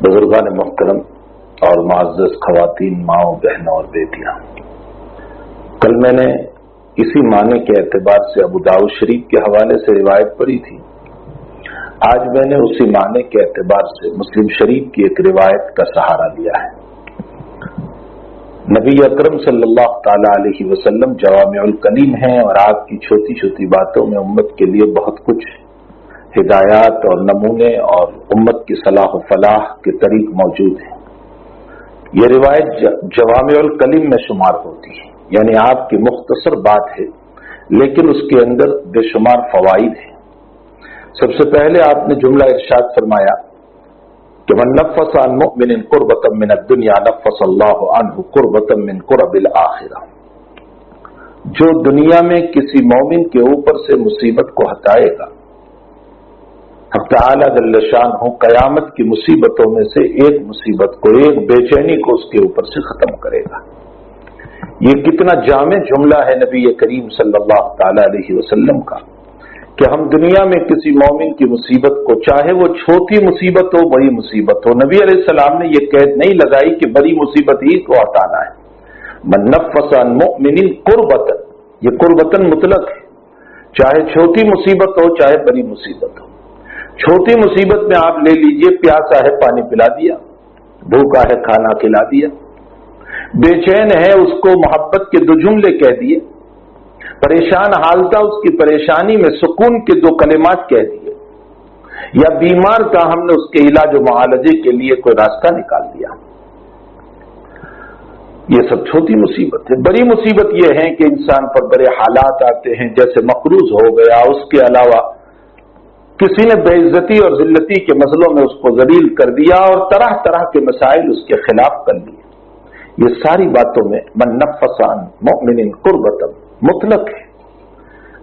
بزرگان محترم اور معزز خواتین، ماؤں، بہنوں اور بیٹیاں، کل میں نے اسی معنی کے اعتبار سے ابو داؤد شریف کے حوالے سے روایت پڑھی تھی۔ آج میں نے اسی معنی کے اعتبار سے مسلم شریف کی ایک روایت کا سہارا لیا ہے۔ نبی اکرم صلی اللہ تعالی علیہ وسلم جوامع الکلیم ہیں اور آپ کی چھوٹی چھوٹی باتوں میں امت کے لیے بہت کچھ ہدایات اور نمونے اور امت کی صلاح و فلاح کے طریق موجود ہیں۔ یہ روایت جوامع الکلیم میں شمار ہوتی ہے، یعنی آپ کی مختصر بات ہے لیکن اس کے اندر بے شمار فوائد ہیں۔ سب سے پہلے آپ نے جملہ ارشاد فرمایا کہ من نفس عن مؤمن قربۃ من الدنیا نفس اللہ عنہ قربۃ من قرب الآخرہ، جو دنیا میں کسی مومن کے اوپر سے مصیبت کو ہٹائے گا، حق تعالی جل شانہ قیامت کی مصیبتوں میں سے ایک مصیبت کو، ایک بے چینی کو اس کے اوپر سے ختم کرے گا۔ یہ کتنا جامع جملہ ہے نبی کریم صلی اللہ تعالی علیہ وسلم کا کہ ہم دنیا میں کسی مومن کی مصیبت کو، چاہے وہ چھوٹی مصیبت ہو بڑی مصیبت ہو، نبی علیہ السلام نے یہ قید نہیں لگائی کہ بڑی مصیبت ہی کو ہٹانا ہے۔ من نفس عن مؤمن قربۃ، یہ قربۃ مطلق ہے، چاہے چھوٹی مصیبت ہو چاہے بڑی مصیبت ہو۔ چھوٹی مصیبت میں آپ لے لیجئے، پیاسا ہے پانی پلا دیا، بھوکا ہے کھانا کھلا دیا، بے چین ہے اس کو محبت کے دو جملے کہہ دیے، پریشان حال تھا اس کی پریشانی میں سکون کے دو کلمات کہہ دیے، یا بیمار تھا ہم نے اس کے علاج و معالجے کے لیے کوئی راستہ نکال دیا۔ یہ سب چھوٹی مصیبت ہے۔ بڑی مصیبت یہ ہے کہ انسان پر بڑے حالات آتے ہیں، جیسے مقروض ہو گیا، اس کے علاوہ کسی نے بے عزتی اور ذلتی کے مسئلوں میں اس کو ذلیل کر دیا اور طرح طرح کے مسائل اس کے خلاف کر لیے۔ یہ ساری باتوں میں من نفس عن مؤمن قربۃ مطلق ہے۔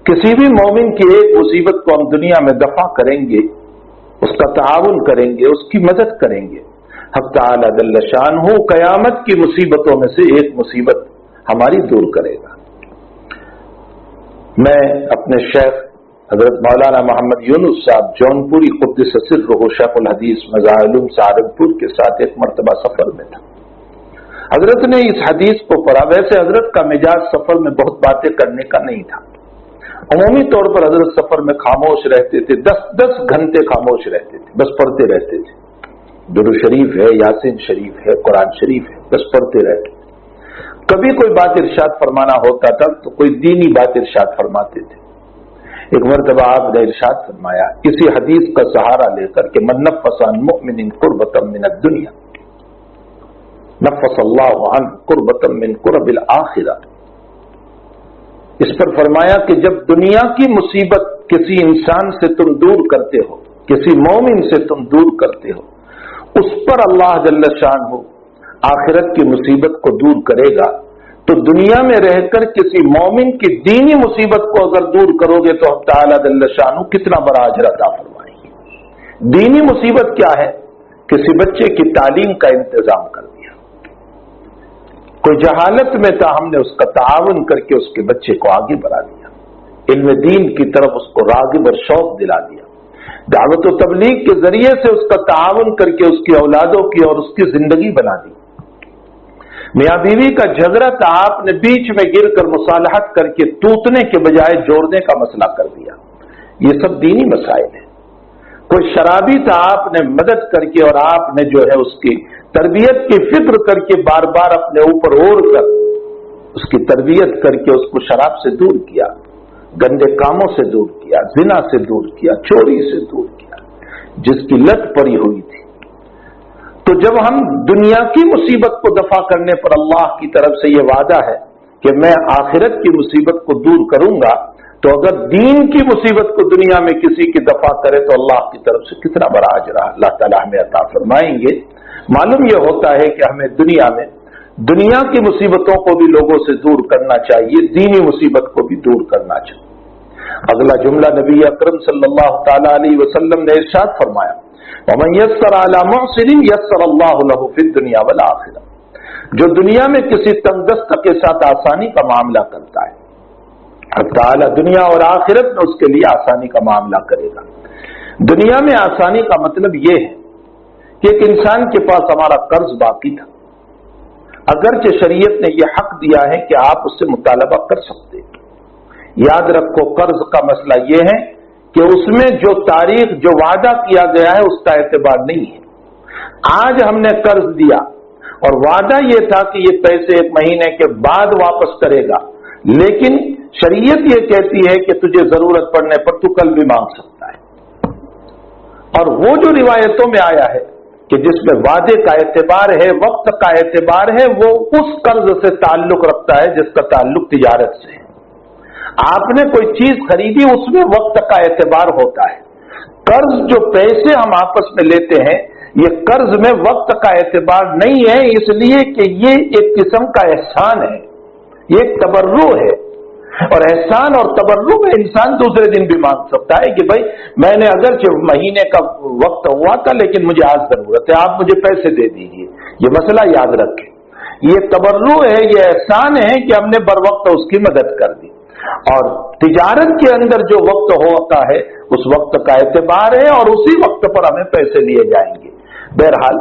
کسی بھی مومن کی ایک مصیبت کو ہم دنیا میں دفع کریں گے، اس کا تعاون کریں گے، اس کی مدد کریں گے، حق تعالی جل شانہ قیامت کی مصیبتوں میں سے ایک مصیبت ہماری دور کرے گا۔ میں اپنے شیخ حضرت مولانا محمد یونس صاحب جونپوری قدس سرہ شیخ الحدیث مزاحلوم سہارنپور کے ساتھ ایک مرتبہ سفر میں تھا۔ حضرت نے اس حدیث کو پڑھا۔ ویسے حضرت کا مزاج سفر میں بہت باتیں کرنے کا نہیں تھا، عمومی طور پر حضرت سفر میں خاموش رہتے تھے، 10 گھنٹے خاموش رہتے تھے، بس پڑھتے رہتے تھے۔ درود شریف ہے، یاسین شریف ہے، قرآن شریف ہے، بس پڑھتے رہتے تھے۔ کبھی کوئی بات ارشاد فرمانا ہوتا تھا تو کوئی دینی بات ارشاد فرماتے تھے۔ ایک مرتبہ آپ نے ارشاد فرمایا اسی حدیث کا سہارا لے کر کہ من نفس عن مؤمن قربۃ من الدنیا نفس اللہ عنہ قربۃ من قرب الآخرہ، اس پر فرمایا کہ جب دنیا کی مصیبت کسی انسان سے تم دور کرتے ہو، کسی مومن سے تم دور کرتے ہو، اس پر اللہ جل شانہ آخرت کی مصیبت کو دور کرے گا۔ تو دنیا میں رہ کر کسی مومن کی دینی مصیبت کو اگر دور کرو گے تو حق تعالی جل شانہ کتنا بڑا اجر عطا فرمائیں گے۔ دینی مصیبت کیا ہے؟ کسی بچے کی تعلیم کا انتظام کر دیا، کوئی جہالت میں تھا، ہم نے اس کا تعاون کر کے اس کے بچے کو آگے بڑھا دیا، علم دین کی طرف اس کو راغب اور شوق دلا دیا، دعوت و تبلیغ کے ذریعے سے اس کا تعاون کر کے اس کی اولادوں کی اور اس کی زندگی بنا دی۔ میاں بیوی کا جھگڑا تھا، آپ نے بیچ میں گر کر مصالحت کر کے ٹوٹنے کے بجائے جوڑنے کا مسئلہ کر دیا۔ یہ سب دینی مسائل ہیں۔ کوئی شرابی تھا، آپ نے مدد کر کے اور آپ نے جو ہے اس کی تربیت کی فکر کر کے بار بار اپنے اوپر اوڑھ کر اس کی تربیت کر کے اس کو شراب سے دور کیا، گندے کاموں سے دور کیا، زنا سے دور کیا، چوری سے دور کیا، جس کی لت پڑی ہوئی تھی۔ تو جب ہم دنیا کی مصیبت کو دفع کرنے پر اللہ کی طرف سے یہ وعدہ ہے کہ میں آخرت کی مصیبت کو دور کروں گا، تو اگر دین کی مصیبت کو دنیا میں کسی کی دفع کرے تو اللہ کی طرف سے کتنا بڑا اجر اللہ تعالیٰ ہمیں عطا فرمائیں گے۔ معلوم یہ ہوتا ہے کہ ہمیں دنیا میں دنیا کی مصیبتوں کو بھی لوگوں سے دور کرنا چاہیے، دینی مصیبت کو بھی دور کرنا چاہیے۔ اگلا جملہ نبی اکرم صلی اللہ تعالی علیہ وسلم نے ارشاد فرمایا وَمَن يَسَّرَ عَلَى مُعْسِرٍ يَسَّرَ اللَّهُ لَهُ فِي الدُّنْيَا وَالْآخِرَةِ، جو دنیا میں کسی تنگ دست کے ساتھ آسانی کا معاملہ کرتا ہے، حق تعالی دنیا اور آخرت میں اس کے لیے آسانی کا معاملہ کرے گا۔ دنیا میں آسانی کا مطلب یہ ہے کہ ایک انسان کے پاس ہمارا قرض باقی تھا، اگرچہ شریعت نے یہ حق دیا ہے کہ آپ اس سے مطالبہ کر سکتے ہیں۔ یاد رکھو قرض کا مسئلہ یہ ہے کہ اس میں جو تاریخ جو وعدہ کیا گیا ہے اس کا اعتبار نہیں ہے۔ آج ہم نے قرض دیا اور وعدہ یہ تھا کہ یہ پیسے 1 مہینے کے بعد واپس کرے گا، لیکن شریعت یہ کہتی ہے کہ تجھے ضرورت پڑنے پر تو کل بھی مانگ سکتا ہے۔ اور وہ جو روایتوں میں آیا ہے کہ جس میں وعدے کا اعتبار ہے، وقت کا اعتبار ہے، وہ اس قرض سے تعلق رکھتا ہے جس کا تعلق تجارت سے ہے۔ آپ نے کوئی چیز خریدی، اس میں وقت کا اعتبار ہوتا ہے۔ قرض جو پیسے ہم آپس میں لیتے ہیں، یہ قرض میں وقت کا اعتبار نہیں ہے، اس لیے کہ یہ ایک قسم کا احسان ہے، یہ ایک تبرع ہے، اور احسان اور تبرع میں انسان دوسرے دن بھی مانگ سکتا ہے کہ بھائی میں نے اگرچہ مہینے کا وقت ہوا تھا لیکن مجھے آج ضرورت ہے، آپ مجھے پیسے دے دیجیے۔ یہ مسئلہ یاد رکھیں، یہ تبرع ہے، یہ احسان ہے کہ ہم نے بر وقت اس کی مدد کر دی۔ اور تجارت کے اندر جو وقت ہوتا ہے اس وقت کا اعتبار ہے اور اسی وقت پر ہمیں پیسے لیے جائیں گے۔ بہرحال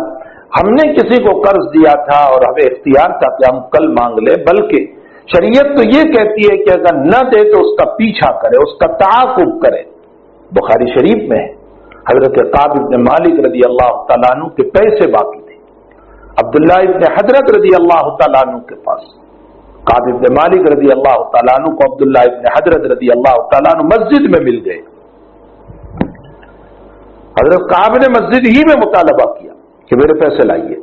ہم نے کسی کو قرض دیا تھا اور ہمیں اختیار تھا کہ ہم کل مانگ لیں، بلکہ شریعت تو یہ کہتی ہے کہ اگر نہ دے تو اس کا پیچھا کرے، اس کا تعاقب کرے۔ بخاری شریف میں ہے، حضرت کعب بن مالک رضی اللہ تعالیٰ عنہ کے پیسے باقی تھے، عبداللہ ابن حضرت رضی اللہ تعالیٰ عنہ کے پاس۔ کعب بن مالک رضی اللہ تعالیٰ عنہ کو عبداللہ ابن حضرت رضی اللہ تعالیٰ عنہ مسجد میں مل گئے۔ حضرت کعب نے مسجد ہی میں مطالبہ کیا کہ میرے پیسے لائیے،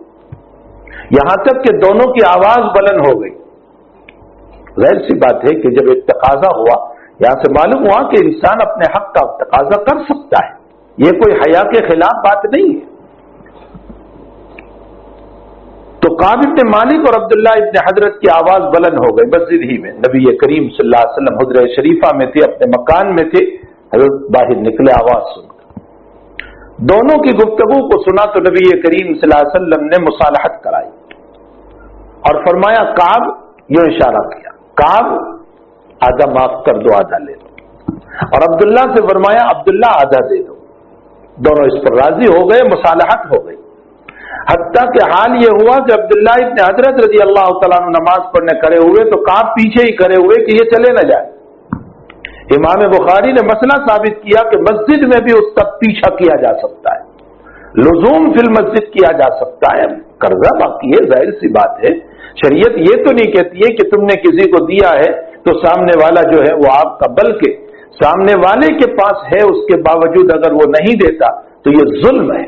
یہاں تک کہ دونوں کی آواز بلند ہو گئی۔ ظاہر سی بات ہے کہ جب ایک تقاضا ہوا، یہاں سے معلوم ہوا کہ انسان اپنے حق کا تقاضا کر سکتا ہے، یہ کوئی حیا کے خلاف بات نہیں ہے۔ تو کعب بن مالک اور عبداللہ ابن حضرت کی آواز بلند ہو گئی مسجد ہی میں۔ نبی کریم صلی اللہ علیہ وسلم حجرہ شریفہ میں تھے، اپنے مکان میں تھے، حضرت باہر نکلے آواز سن کر۔ دونوں کی گفتگو کو سنا تو نبی کریم صلی اللہ علیہ وسلم نے مصالحت کرائی اور فرمایا کعب، یہ اشارہ کیا، کعب آدھا معاف کر دو، آدھا لے دو، اور عبداللہ سے فرمایا عبداللہ آدھا دے دو۔ دونوں اس پر راضی ہو گئے، مصالحت ہو گئی۔ حتیٰ کہ حال یہ ہوا کہ عبداللہ ابن حضرت رضی اللہ تعالیٰ عنہ نماز پڑھنے کھڑے ہوئے تو کعب پیچھے ہی کھڑے ہوئے کہ یہ چلے نہ جائے۔ امام بخاری نے مسئلہ ثابت کیا کہ مسجد میں بھی اس کا پیچھا کیا جا سکتا ہے، لزوم فی المسجد کیا جا سکتا ہے۔ قرضہ باقی ہے، ظاہر سی بات ہے، شریعت یہ تو نہیں کہتی ہے کہ تم نے کسی کو دیا ہے تو سامنے والا جو ہے وہ آپ کا، بلکہ سامنے والے کے پاس ہے اس کے باوجود اگر وہ نہیں دیتا تو یہ ظلم ہے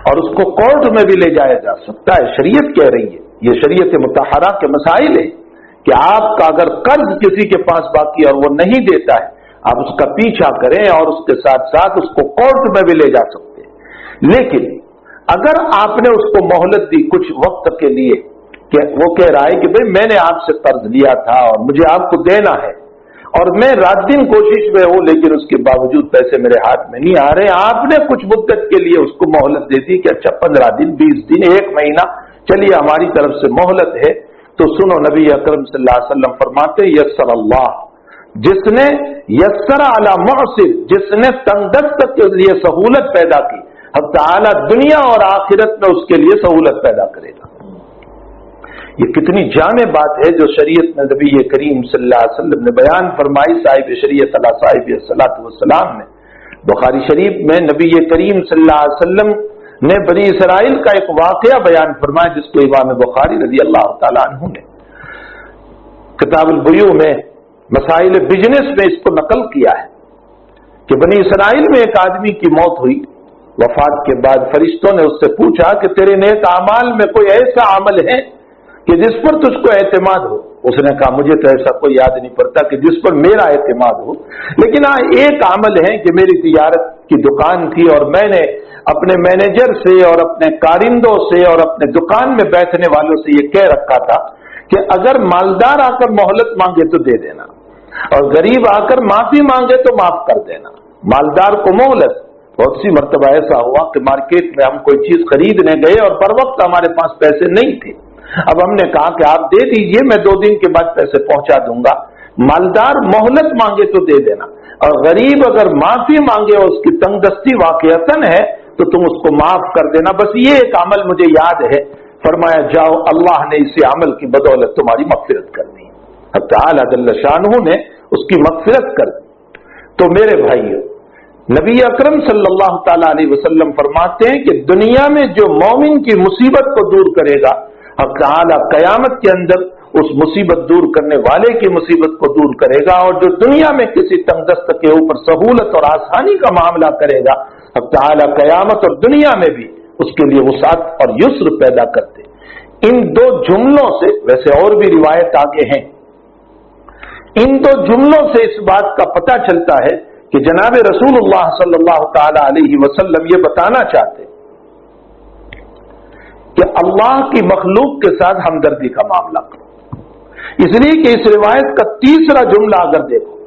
اور اس کو کورٹ میں بھی لے جایا جا سکتا ہے۔ شریعت کہہ رہی ہے، یہ شریعت مطہرہ کے مسائل ہے کہ آپ کا اگر قرض کسی کے پاس باقی اور وہ نہیں دیتا ہے، آپ اس کا پیچھا کریں اور اس کے ساتھ ساتھ اس کو کورٹ میں بھی لے جا سکتے ہیں۔ لیکن اگر آپ نے اس کو مہلت دی کچھ وقت کے لیے کہ وہ کہہ رہا ہے کہ بھئی میں نے آپ سے قرض لیا تھا اور مجھے آپ کو دینا ہے اور میں رات دن کوشش میں ہوں لیکن اس کے باوجود پیسے میرے ہاتھ میں نہیں آ رہے، آپ نے کچھ مدت کے لیے اس کو مہلت دے دی کہ اچھا 15 دن 20 دن 1 مہینہ چلیے ہماری طرف سے مہلت ہے، تو سنو نبی اکرم صلی اللہ علیہ وسلم فرماتے یسر اللہ، جس نے یسر علی معسر، جس نے تنگ دست کے لیے سہولت پیدا کی، اب تعالی دنیا اور آخرت میں اس کے لیے سہولت پیدا کرے گا۔ یہ کتنی جامع بات ہے جو شریعت میں نبی کریم صلی اللہ علیہ وسلم نے بیان فرمائی، صاحب شریعت علی صاحب الصلاۃ والسلام نے۔ بخاری شریف میں نبی کریم صلی اللہ علیہ وسلم نے بنی اسرائیل کا ایک واقعہ بیان فرمایا جس کو امام بخاری رضی اللہ تعالیٰ عنہ نے کتاب البیوع میں مسائل بزنس میں اس کو نقل کیا ہے کہ بنی اسرائیل میں ایک آدمی کی موت ہوئی، وفات کے بعد فرشتوں نے اس سے پوچھا کہ تیرے نیک اعمال میں کوئی ایسا عمل ہے کہ جس پر تجھ کو اعتماد ہو؟ اس نے کہا مجھے تو ایسا کوئی یاد نہیں پڑتا کہ جس پر میرا اعتماد ہو، لیکن ہاں ایک عمل ہے کہ میری تجارت کی دکان تھی اور میں نے اپنے مینیجر سے اور اپنے کارندوں سے اور اپنے دکان میں بیٹھنے والوں سے یہ کہہ رکھا تھا کہ اگر مالدار آ کر مہلت مانگے تو دے دینا اور غریب آ کر معافی مانگے تو معاف کر دینا۔ مالدار کو مہلت، بہت سی مرتبہ ایسا ہوا کہ مارکیٹ میں ہم کوئی چیز خریدنے گئے اور پر وقت ہمارے پاس پیسے نہیں تھے، اب ہم نے کہا کہ آپ دے دیجئے میں 2 دن کے بعد پیسے پہنچا دوں گا۔ مالدار مہلت مانگے تو دے دینا اور غریب اگر معافی مانگے اور اس کی تنگ دستی واقعتاً ہے تو تم اس کو معاف کر دینا، بس یہ ایک عمل مجھے یاد ہے۔ فرمایا جاؤ، اللہ نے اسی عمل کی بدولت تمہاری مغفرت کر دی، اب تعالی جل شانہ نے اس کی مغفرت کر دی۔ تو میرے بھائیو، نبی اکرم صلی اللہ تعالی علیہ وسلم فرماتے ہیں کہ دنیا میں جو مومن کی مصیبت کو دور کرے گا، اب تعالی قیامت کے اندر اس مصیبت دور کرنے والے کی مصیبت کو دور کرے گا، اور جو دنیا میں کسی تنگ دست کے اوپر سہولت اور آسانی کا معاملہ کرے گا، اب تعالی قیامت اور دنیا میں بھی اس کے لیے وسعت اور یسر پیدا کرتے۔ ان دو جملوں سے، ویسے اور بھی روایت آگے ہیں، ان دو جملوں سے اس بات کا پتہ چلتا ہے کہ جناب رسول اللہ صلی اللہ تعالی علیہ وسلم یہ بتانا چاہتے کہ اللہ کی مخلوق کے ساتھ ہمدردی کا معاملہ کرو، اس لیے کہ اس روایت کا تیسرا جملہ اگر دیکھو،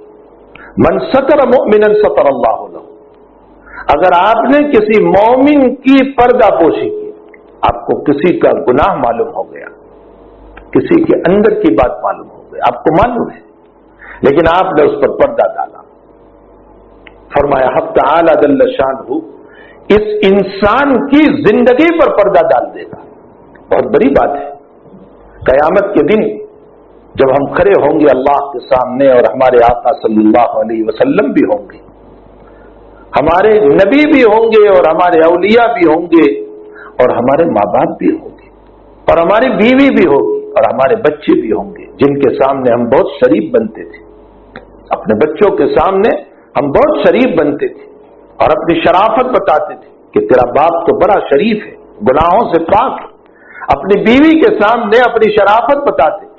من ستر مؤمنا ستر اللہ لہ، اگر آپ نے کسی مومن کی پردہ پوشی کی، آپ کو کسی کا گناہ معلوم ہو گیا، کسی کے اندر کی بات معلوم ہو گئی، آپ کو معلوم ہے، لیکن آپ نے اس پر پردہ ڈالا، فرمایا حق تعالی جل شانہ اس انسان کی زندگی پر پردہ ڈال دے گا۔ بہت بڑی بات ہے، قیامت کے دن جب ہم کھڑے ہوں گے اللہ کے سامنے، اور ہمارے آقا صلی اللہ علیہ وسلم بھی ہوں گے، ہمارے نبی بھی ہوں گے، اور ہمارے اولیاء بھی ہوں گے، اور ہمارے ماں باپ بھی ہوں گے، اور ہماری بیوی بھی ہوگی، اور ہمارے بچے بھی ہوں گے، جن کے سامنے ہم بہت شریف بنتے تھے۔ اپنے بچوں کے سامنے ہم بہت شریف بنتے تھے اور اپنی شرافت بتاتے تھے کہ تیرا باپ تو بڑا شریف ہے، گناہوں سے پاک ہے۔ اپنی بیوی کے سامنے اپنی شرافت بتاتے،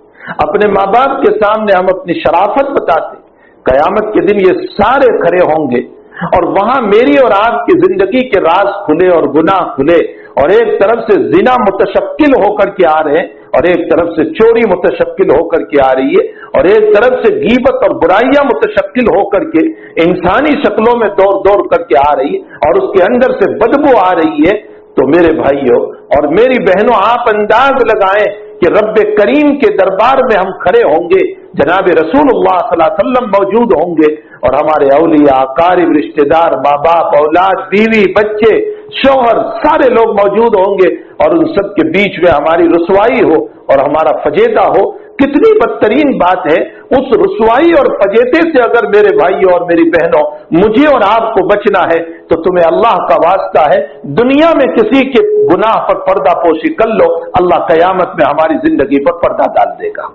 اپنے ماں باپ کے سامنے ہم اپنی شرافت بتاتے۔ قیامت کے دن یہ سارے کھڑے ہوں گے، اور وہاں میری اور آپ کی زندگی کے راز کھلے اور گناہ کھلے، اور ایک طرف سے زنا متشکل ہو کر کے آ رہے ہیں، اور ایک طرف سے چوری متشکل ہو کر کے آ رہی ہے، اور ایک طرف سے غیبت اور برائیاں متشکل ہو کر کے انسانی شکلوں میں دوڑ دوڑ کر کے آ رہی ہے، اور اس کے اندر سے بدبو آ رہی ہے۔ تو میرے بھائیوں اور میری بہنوں، آپ انداز لگائیں کہ رب کریم کے دربار میں ہم کھڑے ہوں گے، جناب رسول اللہ صلی اللہ علیہ وسلم موجود ہوں گے، اور ہمارے اولیاء، اقارب، رشتہ دار، ماں باپ، اولاد، بیوی، بچے، شوہر، سارے لوگ موجود ہوں گے، اور ان سب کے بیچ میں ہماری رسوائی ہو اور ہمارا فجیدہ ہو۔ کتنی بدترین بات ہے، اس رسوائی اور فجیتے سے اگر میرے بھائیوں اور میری بہنوں مجھے اور آپ کو بچنا ہے، تو تمہیں اللہ کا واسطہ ہے دنیا میں کسی کے گناہ پر پردہ پوشی کر لو، اللہ قیامت میں ہماری زندگی پر پردہ ڈال دے گا۔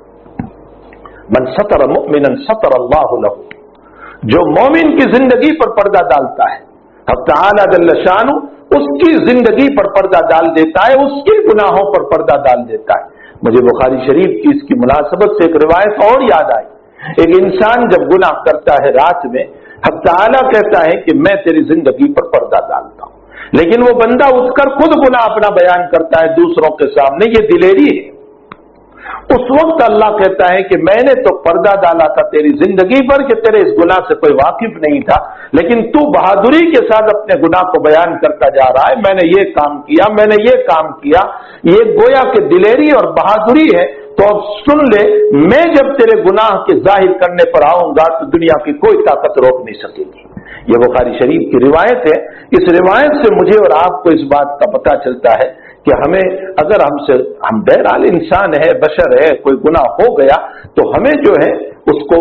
من ستر مؤمنا ستر اللہ لہ، جو مومن کی زندگی پر پردہ ڈالتا ہے، حق تعالی جل شانہ اس کی زندگی پر پردہ ڈال دیتا ہے، اس کے گناہوں پر پردہ ڈال دیتا ہے۔ مجھے بخاری شریف کی اس کی مناسبت سے ایک روایت اور یاد آئی۔ ایک انسان جب گناہ کرتا ہے رات میں، حق تعالی کہتا ہے کہ میں تیری زندگی پر پردہ ڈالتا ہوں، لیکن وہ بندہ اٹھ کر خود گناہ اپنا بیان کرتا ہے دوسروں کے سامنے، یہ دلیری ہے۔ اس وقت اللہ کہتا ہے کہ میں نے تو پردہ ڈالا تھا تیری زندگی پر کہ تیرے اس گناہ سے کوئی واقف نہیں تھا، لیکن تو بہادری کے ساتھ اپنے گناہ کو بیان کرتا جا رہا ہے، میں نے یہ کام کیا، میں نے یہ کام کیا۔ یہ گویا کہ دلیری اور بہادری ہے۔ تو اب سن لے، میں جب تیرے گناہ کے ظاہر کرنے پر آؤں گا تو دنیا کی کوئی طاقت روک نہیں سکے گی۔ یہ بخاری شریف کی روایت ہے۔ اس روایت سے مجھے اور آپ کو اس بات کا پتہ چلتا ہے کہ ہمیں، اگر ہم بہرحال انسان ہے، بشر ہے، کوئی گناہ ہو گیا تو ہمیں جو ہے اس کو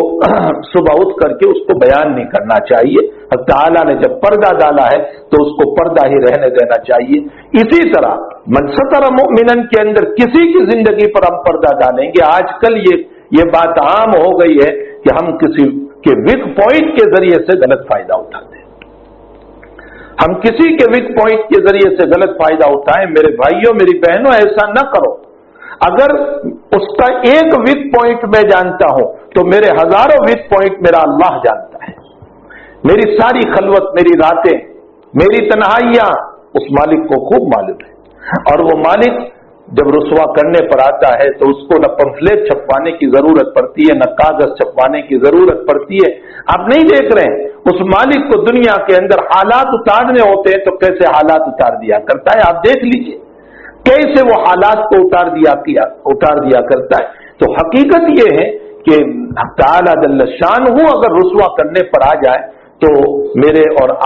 صبح اٹھ کر کے اس کو بیان نہیں کرنا چاہیے۔ حق تعالیٰ نے جب پردہ ڈالا ہے تو اس کو پردہ ہی رہنے دینا چاہیے۔ اسی طرح من ستر مؤمنا کے اندر کسی کی زندگی پر ہم پردہ ڈالیں گے۔ آج کل یہ بات عام ہو گئی ہے کہ ہم کسی کے ویک پوائنٹ کے ذریعے سے غلط فائدہ اٹھاتے ہیں۔ ہم کسی کے ویک پوائنٹ کے ذریعے سے غلط فائدہ اٹھائیں۔ میرے بھائیوں، میری بہنوں، ایسا نہ کرو۔ اگر اس کا ایک ویک پوائنٹ میں جانتا ہوں تو میرے ہزاروں ویک پوائنٹ میرا اللہ جانتا ہے۔ میری ساری خلوت، میری راتیں، میری تنہائیاں اس مالک کو خوب معلوم ہے، اور وہ مالک جب رسوا کرنے پر آتا ہے تو اس کو نہ پمفلیٹ چھپوانے کی ضرورت پڑتی ہے، نہ کاغذ چھپوانے کی ضرورت پڑتی ہے۔ آپ نہیں دیکھ رہے ہیں اس مالک کو دنیا کے اندر حالات اتارنے ہوتے ہیں تو کیسے حالات اتار دیا کرتا ہے، آپ دیکھ لیجئے کیسے وہ حالات کو اتار دیا کرتا ہے۔ تو حقیقت یہ ہے کہ تعالی جل شانہ اگر رسوا کرنے پر آ جائے تو میرے اور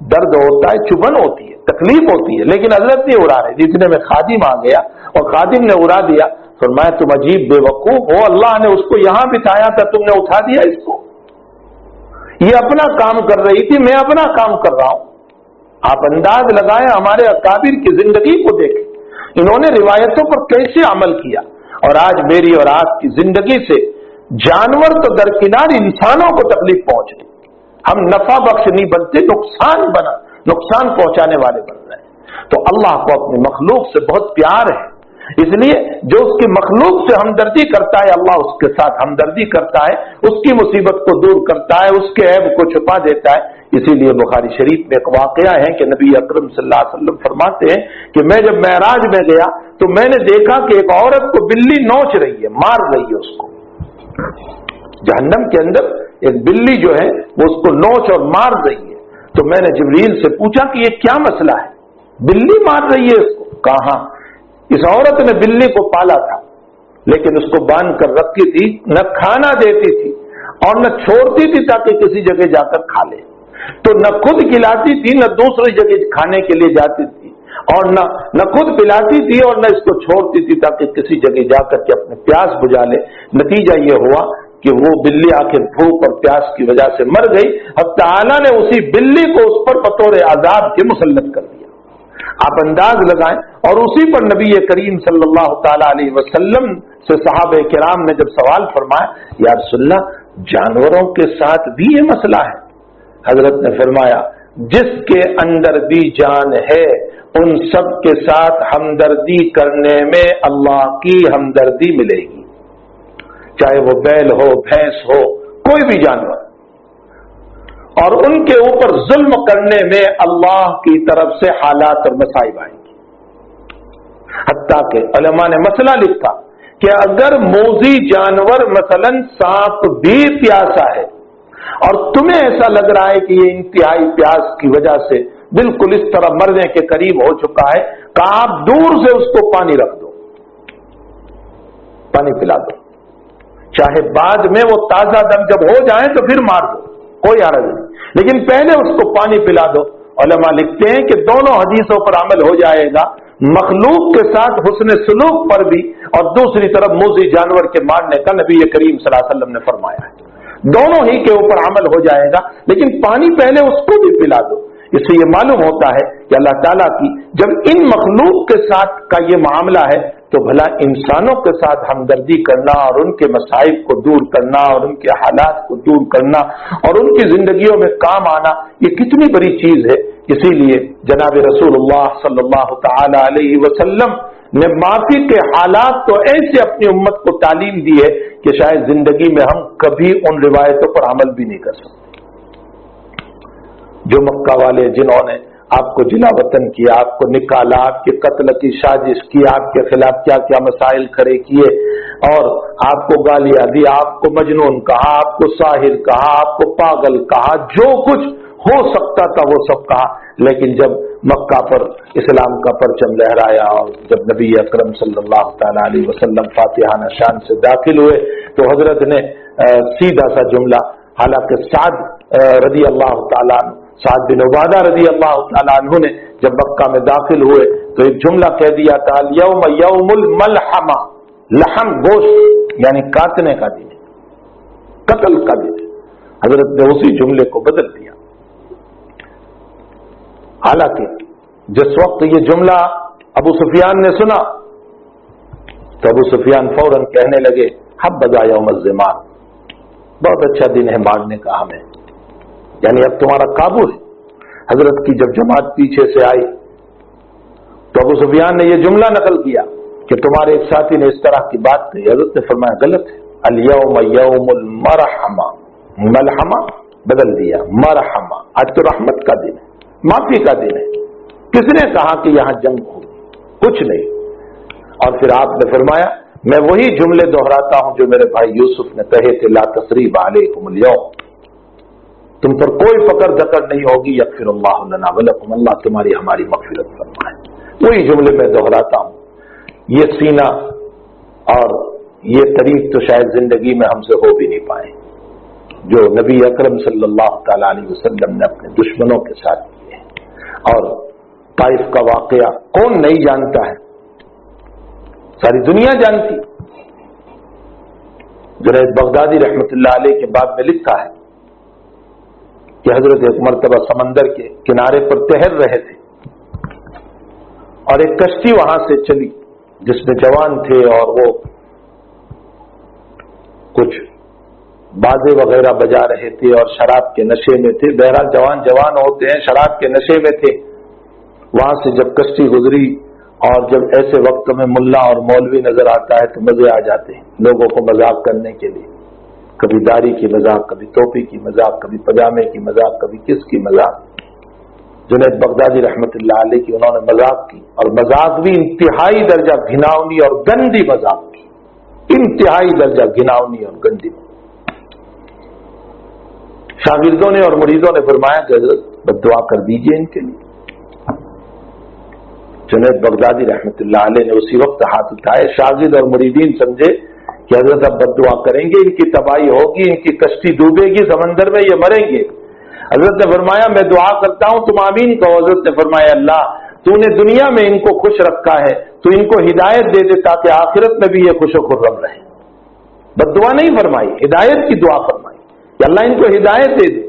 درد ہوتا ہے, چبھن ہوتی ہے, تکلیف ہوتی ہے, لیکن حضرت نہیں اڑا رہے. اتنے میں خادم آ گیا اور خادم نے اڑا دیا. فرمایا تم عجیب بے وقوف ہو, اللہ نے اس کو یہاں بٹھایا تھا, تم نے اٹھا دیا اس کو. یہ اپنا کام کر رہی تھی, میں اپنا کام کر رہا ہوں. آپ انداز لگائیں, ہمارے اکابر کی زندگی کو دیکھیں, انہوں نے روایتوں پر کیسے عمل کیا. اور آج میری اور آپ کی زندگی سے جانور تو درکنار, انسانوں کو تکلیف پہنچ رہی. ہم نفع بخش نہیں بنتے, نقصان پہنچانے والے بن رہے ہیں. تو اللہ کو اپنی مخلوق سے بہت پیار ہے, اس لیے جو اس کی مخلوق سے ہمدردی کرتا ہے اللہ اس کے ساتھ ہمدردی کرتا ہے, اس کی مصیبت کو دور کرتا ہے, اس کے عیب کو چھپا دیتا ہے. اسی لیے بخاری شریف میں ایک واقعہ ہے کہ نبی اکرم صلی اللہ علیہ وسلم فرماتے ہیں کہ میں جب معراج میں گیا تو میں نے دیکھا کہ ایک عورت کو بلی نوچ رہی ہے, مار رہی ہے اس کو. جہنم کے اندر ایک بلی جو ہے وہ اس کو نوچ اور مار رہی ہے. تو میں نے جبریل سے پوچھا کہ یہ کیا مسئلہ ہے, بلی مار رہی ہے اس کو. کہا اس عورت نے بلی کو پالا تھا, لیکن اس کو باندھ کر رکھی تھی, نہ کھانا دیتی تھی اور نہ چھوڑتی تھی تاکہ کسی جگہ جا کر کھا لے. تو نہ خود کھلاتی تھی, نہ دوسری جگہ کھانے کے لیے جاتی تھی, اور نہ خود پلاتی تھی اور نہ اس کو چھوڑتی تھی تاکہ کسی جگہ جا کر کے اپنے پیاس بجھا لے. نتیجہ یہ ہوا کہ وہ بلی آخر بھوک اور پیاس کی وجہ سے مر گئی. اب تعالیٰ نے اسی بلی کو اس پر بطور عذاب کے مسلط کر دیا. آپ انداز لگائیں. اور اسی پر نبی کریم صلی اللہ تعالی علیہ وسلم سے صحابہ کرام نے جب سوال فرمایا, یا رسول اللہ جانوروں کے ساتھ بھی یہ مسئلہ ہے؟ حضرت نے فرمایا جس کے اندر بھی جان ہے ان سب کے ساتھ ہمدردی کرنے میں اللہ کی ہمدردی ملے گی, چاہے وہ بیل ہو, بھینس ہو, کوئی بھی جانور. اور ان کے اوپر ظلم کرنے میں اللہ کی طرف سے حالات اور مصائب آئیں گے. حتیٰ کہ علماء نے مسئلہ لکھا کہ اگر موذی جانور مثلا سانپ بھی پیاسا ہے اور تمہیں ایسا لگ رہا ہے کہ یہ انتہائی پیاس کی وجہ سے بالکل اس طرح مرنے کے قریب ہو چکا ہے, کہ آپ دور سے اس کو پانی رکھ دو, پانی پلا دو, چاہے بعد میں وہ تازہ دم جب ہو جائیں تو پھر مار دو, کوئی حرج نہیں, لیکن پہلے اس کو پانی پلا دو. علماء لکھتے ہیں کہ دونوں حدیثوں پر عمل ہو جائے گا, مخلوق کے ساتھ حسن سلوک پر بھی اور دوسری طرف موذی جانور کے مارنے کا نبی کریم صلی اللہ علیہ وسلم نے فرمایا ہے. دونوں ہی کے اوپر عمل ہو جائے گا, لیکن پانی پہلے اس کو بھی پلا دو. اس سے یہ معلوم ہوتا ہے کہ اللہ تعالیٰ کی جب ان مخلوق کے ساتھ کا یہ معاملہ ہے تو بھلا انسانوں کے ساتھ ہمدردی کرنا اور ان کے مصائب کو دور کرنا اور ان کے حالات کو دور کرنا اور ان کی زندگیوں میں کام آنا, یہ کتنی بڑی چیز ہے. اسی لیے جناب رسول اللہ صلی اللہ تعالی علیہ وسلم نے معافی کے حالات تو ایسے اپنی امت کو تعلیم دی ہے کہ شاید زندگی میں ہم کبھی ان روایتوں پر عمل بھی نہیں کر سکتے. جو مکہ والے جنہوں نے آپ کو جلا وطن کیا, آپ کو نکالا, آپ کے قتل کی سازش کی, آپ کے خلاف کیا کیا مسائل کھڑے کیے اور آپ کو گالیاں دی, آپ کو مجنون کہا, آپ کو ساحر کہا, آپ کو پاگل کہا, جو کچھ ہو سکتا تھا وہ سب کہا, لیکن جب مکہ پر اسلام کا پرچم لہرایا اور جب نبی اکرم صلی اللہ تعالی علیہ وسلم فاتحانہ شان سے داخل ہوئے تو حضرت نے سیدھا سا جملہ, حالانکہ سعد رضی اللہ تعالیٰ عنہ, سعد بن عبادہ رضی اللہ تعالیٰ عنہ نے جب مکہ میں داخل ہوئے تو ایک جملہ کہہ دیا تھا, یوم یوم الملحمہ, لحم گوشت یعنی کاٹنے کا دن ہے, قتل کا دن ہے. حضرت نے اسی جملے کو بدل دیا. حالانکہ جس وقت یہ جملہ ابو سفیان نے سنا تو ابو سفیان فوراً کہنے لگے, حبذا یوم الزمان, بہت اچھا دن ہے مارنے کا ہمیں, یعنی اب تمہارا قابو ہے. حضرت کی جب جماعت پیچھے سے آئی تو ابو سفیان نے یہ جملہ نقل کیا کہ تمہارے ایک ساتھی نے اس طرح کی بات کہی. حضرت نے فرمایا غلط ہے, الیوم یوم المرحمہ, ملحمہ بدل دیا مرحمہ, آج تو رحمت کا دن ہے, معافی کا دن ہے. کس نے کہا کہ یہاں جنگ ہوگی؟ کچھ نہیں. اور پھر آپ نے فرمایا میں وہی جملے دہراتا ہوں جو میرے بھائی یوسف نے کہے تھے, لا تثریب علیکم اليوم, تم پر کوئی فقر دکر نہیں ہوگی, یغفر اللہ لنا ولکم, اللہ تمہاری ہماری مغفرت فرمائے. وہی جملے میں دہراتا ہوں. یہ سینہ اور یہ طریق تو شاید زندگی میں ہم سے ہو بھی نہیں پائے جو نبی اکرم صلی اللہ تعالی علیہ وسلم نے اپنے دشمنوں کے ساتھ کیے. اور طائف کا واقعہ کون نہیں جانتا ہے، ساری دنیا جانتی۔ جنید بغدادی رحمت اللہ علیہ کے بعد میں لکھا ہے کہ حضرت ایک مرتبہ سمندر کے کنارے پر تیر رہے تھے اور ایک کشتی وہاں سے چلی جس میں جوان تھے اور وہ کچھ بازے وغیرہ بجا رہے تھے اور شراب کے نشے میں تھے۔ بہرحال جوان ہوتے ہیں، شراب کے نشے میں تھے۔ وہاں سے جب کشتی گزری اور جب ایسے وقت میں ملا اور مولوی نظر آتا ہے تو مزے آ جاتے ہیں لوگوں کو مذاق کرنے کے لیے، کبھی داڑھی کی مذاق، کبھی ٹوپی کی مذاق، کبھی پجامے کی مذاق، کبھی کس کی مذاق۔ جنید بغدادی رحمت اللہ علیہ کی انہوں نے مذاق کی، اور مذاق بھی انتہائی درجہ گھناؤنی اور گندی مذاق کی، انتہائی درجہ گھناؤنی اور گندی۔ شاگردوں نے اور مریدوں نے فرمایا کہ حضرت بد دعا کر دیجئے ان کے لیے۔ جنید بغدادی رحمت اللہ علیہ نے اسی وقت ہاتھ اٹھائے۔ شاگرد اور مریدین سمجھے کہ حضرت اب بد دعا کریں گے، ان کی تباہی ہوگی، ان کی کشتی ڈوبے گی سمندر میں، یہ مریں گے۔ حضرت نے فرمایا میں دعا کرتا ہوں تم آمین کہو۔ حضرت نے فرمایا اللہ تو نے دنیا میں ان کو خوش رکھا ہے، تو ان کو ہدایت دے دے تاکہ آخرت میں بھی یہ خوش و خرم رہے۔ بد دعا نہیں فرمائی، ہدایت کی دعا فرمائی کہ اللہ ان کو ہدایت دے دے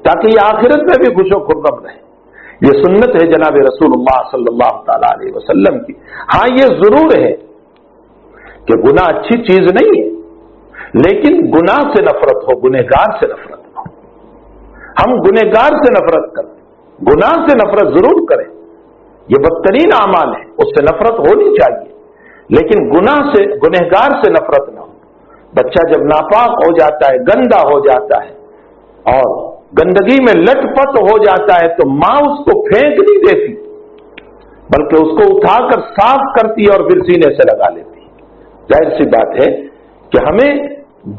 تاکہ یہ آخرت میں بھی خوش و خرم رہے۔ یہ سنت ہے جناب رسول اللہ صلی اللہ تعالی علیہ وسلم کی۔ ہاں یہ ضرور ہے کہ گناہ اچھی چیز نہیں ہے، لیکن گناہ سے نفرت ہو، گنہگار سے نفرت ہو۔ ہم گنہگار سے نفرت کریں، گناہ سے نفرت ضرور کریں، یہ بدترین اعمال ہے، اس سے نفرت ہونی چاہیے، لیکن گناہ سے، گنہگار سے نفرت نہ ہو۔ بچہ جب ناپاک ہو جاتا ہے، گندا ہو جاتا ہے اور گندگی میں لٹ پٹ ہو جاتا ہے تو ماں اس کو پھینک نہیں دیتی بلکہ اس کو اٹھا کر صاف کرتی اور پھر سینے سے لگا لیتی۔ ظاہر سی بات ہے کہ ہمیں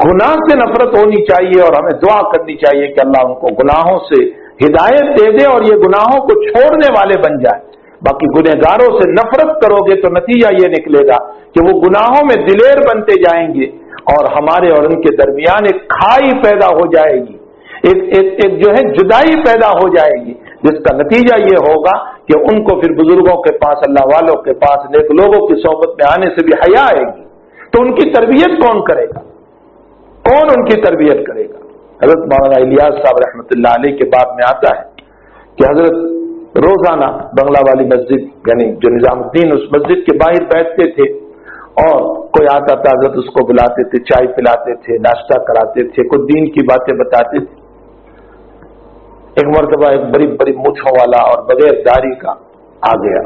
گناہ سے نفرت ہونی چاہیے اور ہمیں دعا کرنی چاہیے کہ اللہ ان کو گناہوں سے ہدایت دے دے اور یہ گناہوں کو چھوڑنے والے بن جائے۔ باقی گنہگاروں سے نفرت کرو گے تو نتیجہ یہ نکلے گا کہ وہ گناہوں میں دلیر بنتے جائیں گے اور ہمارے اور ان کے درمیان ایک کھائی پیدا ہو جائے گی، ایک جو ہے جدائی پیدا ہو جائے گی، جس کا نتیجہ یہ ہوگا کہ ان کو پھر بزرگوں کے پاس، اللہ والوں کے پاس، نیک لوگوں کی صحبت میں آنے سے بھی حیا آئے گی۔ تو ان کی تربیت کون کرے گا؟ کون ان کی تربیت کرے گا؟ حضرت مولانا الیاس صاحب رحمۃ اللہ علیہ کے باب میں آتا ہے کہ حضرت روزانہ بنگلہ والی مسجد یعنی جو نظام الدین اس مسجد کے باہر بیٹھتے تھے اور کوئی آتا تھا حضرت اس کو بلاتے تھے، چائے پلاتے تھے، ناشتہ کراتے تھے، کچھ دین کی باتیں بتاتے تھے۔ ایک مرتبہ ایک بڑی بڑی مونچھوں والا اور بغیر داڑھی کا آ گیا،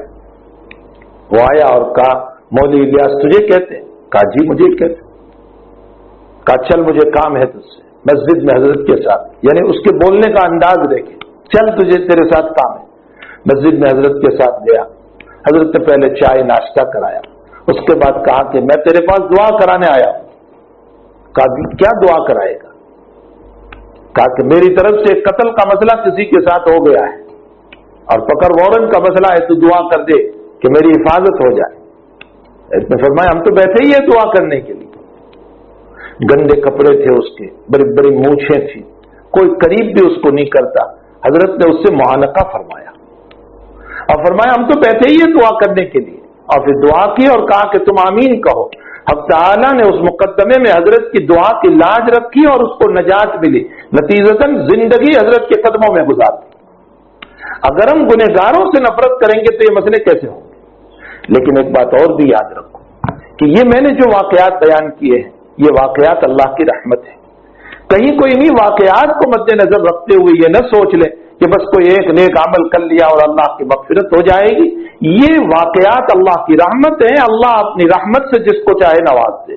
وہ آیا اور کہا مولوی الیاس تجھے کہتے ہیں؟ کہا جی مجھے کہتے ہیں۔ کہا چل مجھے کام ہے تجھ سے مسجد میں حضرت کے ساتھ، یعنی اس کے بولنے کا انداز دیکھیں، چل تجھے تیرے ساتھ کام ہے۔ مسجد میں حضرت کے ساتھ گیا، حضرت نے پہلے چائے ناشتہ کرایا، اس کے بعد کہا کہ میں تیرے پاس دعا کرانے آیا ہوں۔ کہا کیا دعا کرائے گا؟ کہا کہ میری طرف سے قتل کا مسئلہ کسی کے ساتھ ہو گیا ہے اور پکڑ وارنٹ کا مسئلہ ہے، تو دعا کر دے کہ میری حفاظت ہو جائے۔ اس نے فرمایا ہم تو بیٹھے ہی ہیں دعا کرنے کے لیے۔ گندے کپڑے تھے اس کے، بڑی بڑی مونچھیں تھی، کوئی قریب بھی اس کو نہیں کرتا۔ حضرت نے اس سے معانقہ فرمایا اور فرمایا ہم تو بیٹھے ہی ہیں دعا کرنے کے لیے، اور پھر دعا کی اور کہا کہ تم آمین کہو۔ حق تعالیٰ نے اس مقدمے میں حضرت کی دعا کی لاج رکھی اور اس کو نجات ملی، نتیجتاً زندگی حضرت کے قدموں میں گزار دی۔ اگر ہم گنہگاروں سے نفرت کریں گے تو یہ مسئلے کیسے ہوں گے؟ لیکن ایک بات اور بھی یاد رکھو کہ یہ میں نے جو واقعات بیان کیے ہیں یہ واقعات اللہ کی رحمت ہے۔ کہیں کوئی انہی واقعات کو مد نظر رکھتے ہوئے یہ نہ سوچ لے کہ بس کوئی ایک نیک عمل کر لیا اور اللہ کی مغفرت ہو جائے گی۔ یہ واقعات اللہ کی رحمت ہیں، اللہ اپنی رحمت سے جس کو چاہے نواز دے۔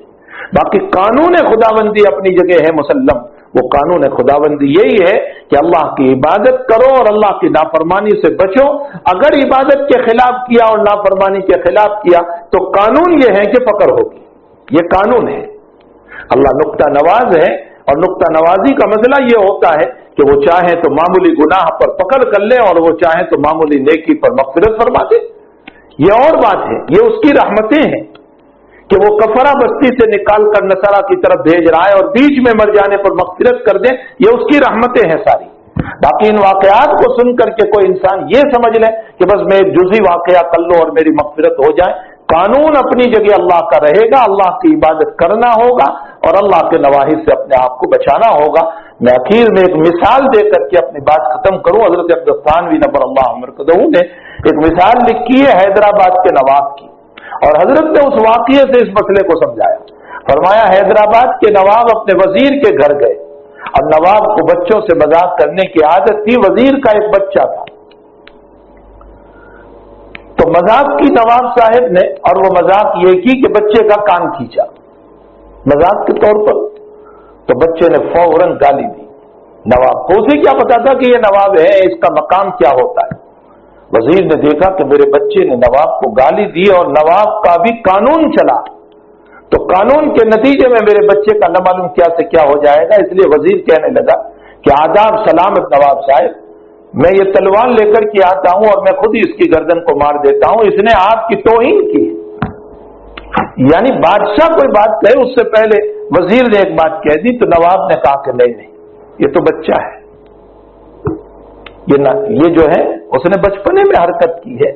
باقی قانون خداوندی اپنی جگہ ہے مسلم، وہ قانون خداوندی یہی ہے کہ اللہ کی عبادت کرو اور اللہ کی نافرمانی سے بچو۔ اگر عبادت کے خلاف کیا اور نافرمانی کے خلاف کیا تو قانون یہ ہے کہ پکڑ ہوگی، یہ قانون ہے۔ اللہ نقطہ نواز ہے اور نقطہ نوازی کا مسئلہ یہ ہوتا ہے کہ وہ چاہے تو معمولی گناہ پر پکڑ کر لے اور وہ چاہے تو معمولی نیکی پر مغفرت فرما دے، یہ اور بات ہے، یہ اس کی رحمتیں ہیں کہ وہ کفرہ بستی سے نکال کر نصارہ کی طرف بھیج رہا ہے اور بیچ میں مر جانے پر مغفرت کر دے، یہ اس کی رحمتیں ہیں ساری۔ باقی ان واقعات کو سن کر کے کوئی انسان یہ سمجھ لے کہ بس میں ایک جزئی واقعہ کر لوں اور میری مغفرت ہو جائے. قانون اپنی جگہ اللہ کا رہے گا, اللہ کی عبادت کرنا ہوگا اور اللہ کے نواہی سے اپنے آپ کو بچانا ہوگا. میں اخیر میں ایک مثال دے کر کے اپنی بات ختم کروں. حضرت عبدالثانوی نبر اللہ مرکزہ نے ایک مثال لکھی ہے حیدرآباد کے نواب کی, اور حضرت نے اس واقعے سے اس مسئلے کو سمجھایا. فرمایا حیدرآباد کے نواب اپنے وزیر کے گھر گئے, اور نواب کو بچوں سے مذاق کرنے کی عادت تھی. وزیر کا ایک بچہ تھا, تو مذاق کی نواب صاحب نے, اور وہ مذاق یہ کی کہ بچے کا کان کھینچا مذاق کے طور پر. تو بچے نے فوراً گالی دی نواب کو. اسے کیا پتا تھا کہ یہ نواب ہے, اس کا مقام کیا ہوتا ہے. وزیر نے دیکھا کہ میرے بچے نے نواب کو گالی دی اور نواب کا بھی قانون چلا, تو قانون کے نتیجے میں میرے بچے کا نہ معلوم کیا سے کیا ہو جائے گا. اس لیے وزیر کہنے لگا کہ آداب سلامت نواب صاحب, میں یہ تلوار لے کر کے آتا ہوں اور میں خود ہی اس کی گردن کو مار دیتا ہوں, اس نے آپ کی توہین کی. یعنی بادشاہ کوئی بات کہے اس سے پہلے وزیر نے ایک بات کہہ دی, تو نواب نے کہا کہ نہیں یہ تو بچہ ہے, یہ جو ہے اس نے بچپنے میں حرکت کی ہے,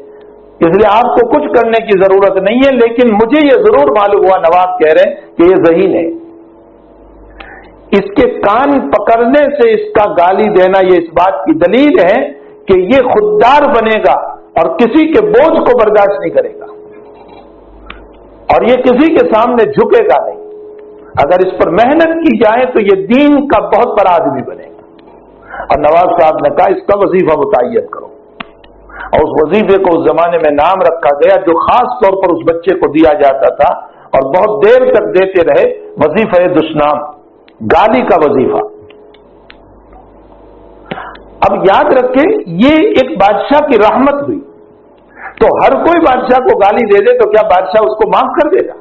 اس لیے آپ کو کچھ کرنے کی ضرورت نہیں ہے. لیکن مجھے یہ ضرور معلوم ہوا, نواب کہہ رہے ہیں کہ یہ ذہین ہے, اس کے کان پکڑنے سے اس کا گالی دینا یہ اس بات کی دلیل ہے کہ یہ خوددار بنے گا اور کسی کے بوجھ کو برداشت نہیں کرے گا, اور یہ کسی کے سامنے جھکے گا نہیں. اگر اس پر محنت کی جائے تو یہ دین کا بہت بڑا آدمی بنے گا. اور نواب صاحب نے کہا اس کا وظیفہ متعین کرو, اور اس وظیفے کو اس زمانے میں نام رکھا گیا جو خاص طور پر اس بچے کو دیا جاتا تھا اور بہت دیر تک دیتے رہے, وظیفہ دشنام, گالی کا وظیفہ. اب یاد رکھیں یہ ایک بادشاہ کی رحمت ہوئی, تو ہر کوئی بادشاہ کو گالی دے دے تو کیا بادشاہ اس کو معاف کر دے گا؟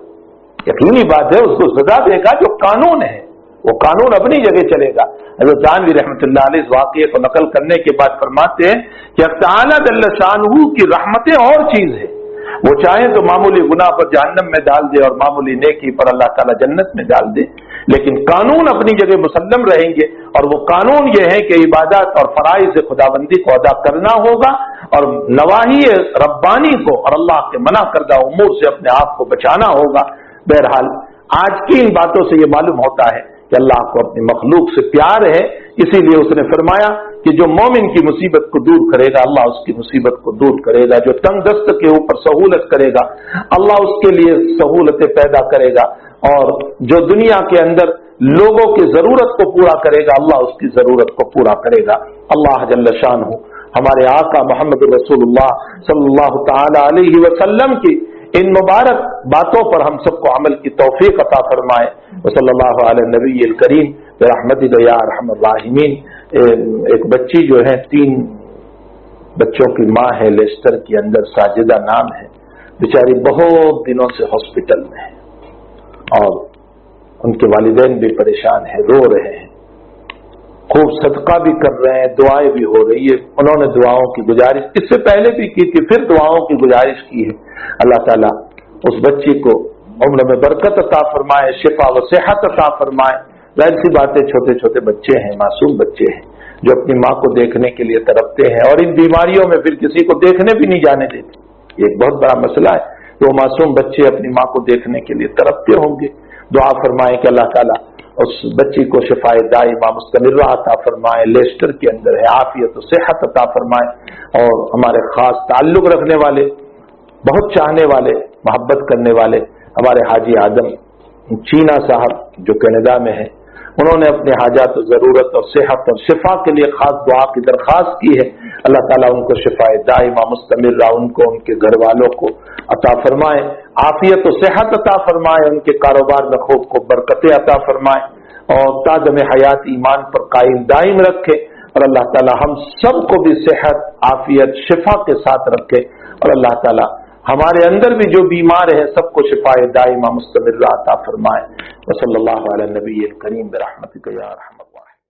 یقینی بات ہے اس کو سزا دے گا. جو قانون ہے وہ قانون اپنی جگہ چلے گا. حضرت تھانوی رحمۃ اللہ علیہ اس واقعے کو نقل کرنے کے بعد فرماتے ہیں کہ تعالیٰ جل شانہ کی رحمتیں اور چیز ہے, وہ چاہیں تو معمولی گناہ پر جہنم میں ڈال دے اور معمولی نیکی پر اللہ تعالیٰ جنت میں ڈال دے, لیکن قانون اپنی جگہ مسلم رہیں گے. اور وہ قانون یہ ہے کہ عبادات اور فرائض خداوندی کو ادا کرنا ہوگا اور نواہی ربانی کو اور اللہ کے منع کردہ امور سے اپنے آپ کو بچانا ہوگا. بہرحال آج کی ان باتوں سے یہ معلوم ہوتا ہے کہ اللہ کو اپنی مخلوق سے پیار ہے, اسی لیے اس نے فرمایا کہ جو مومن کی مصیبت کو دور کرے گا اللہ اس کی مصیبت کو دور کرے گا, جو تنگ دست کے اوپر سہولت کرے گا اللہ اس کے لیے سہولتیں پیدا کرے گا, اور جو دنیا کے اندر لوگوں کی ضرورت کو پورا کرے گا اللہ اس کی ضرورت کو پورا کرے گا. اللہ جل شانہ ہمارے آقا محمد رسول اللہ صلی اللہ تعالی علیہ وسلم کی ان مبارک باتوں پر ہم سب کو عمل کی توفیق عطا فرمائے. وصلی اللہ علی نبی الکریم برحمتک یا ارحم الراحمین. ایک بچی جو ہے 3 بچوں کی ماں ہے, لیسٹر کے اندر ساجدہ نام ہے, بیچاری بہت دنوں سے ہاسپٹل میں ہے اور ان کے والدین بھی پریشان ہیں, رو رہے ہیں, خوب صدقہ بھی کر رہے ہیں, دعائیں بھی ہو رہی ہے. انہوں نے دعاؤں کی گزارش اس سے پہلے بھی کی تھی, پھر دعاؤں کی گزارش کی ہے. اللہ تعالیٰ اس بچی کو عمر میں برکت عطا فرمائے, شفا و صحت عطا فرمائے. ظاہر سی باتیں چھوٹے چھوٹے بچے ہیں, معصوم بچے ہیں جو اپنی ماں کو دیکھنے کے لیے تڑپتے ہیں اور ان بیماریوں میں پھر کسی کو دیکھنے بھی نہیں جانے دیتے. یہ ایک بہت بڑا مسئلہ ہے. وہ معصوم بچے اپنی ماں کو دیکھنے کے لیے تڑپتے ہوں گے. دعا فرمائے کہ اللہ تعالیٰ اس بچی کو شفائے دائمہ مستمرہ عطا فرمائے, لیسٹر کے اندر ہے, عافیت و صحت عطا فرمائے. اور ہمارے خاص تعلق رکھنے والے, بہت چاہنے والے, محبت کرنے والے ہمارے حاجی آدم چینا صاحب جو کینیڈا میں ہیں, انہوں نے اپنے حاجات و ضرورت اور صحت اور شفا کے لیے خاص دعا کی درخواست کی ہے. اللہ تعالیٰ ان کو شفائے دائمہ مستمرہ, ان کو ان کے گھر والوں کو عطا فرمائے, عافیت و صحت عطا فرمائے, ان کے کاروبار میں خوب خوب برکتیں عطا فرمائے اور تادم حیات ایمان پر قائم دائم رکھے. اور اللہ تعالیٰ ہم سب کو بھی صحت, عافیت, شفا کے ساتھ رکھے. اور اللہ تعالیٰ ہمارے اندر بھی جو بیمار ہیں سب کو شفائے دائمہ مستمرہ عطا فرمائے. وصلی اللہ علی نبی الکریم برحمتک یا ارحم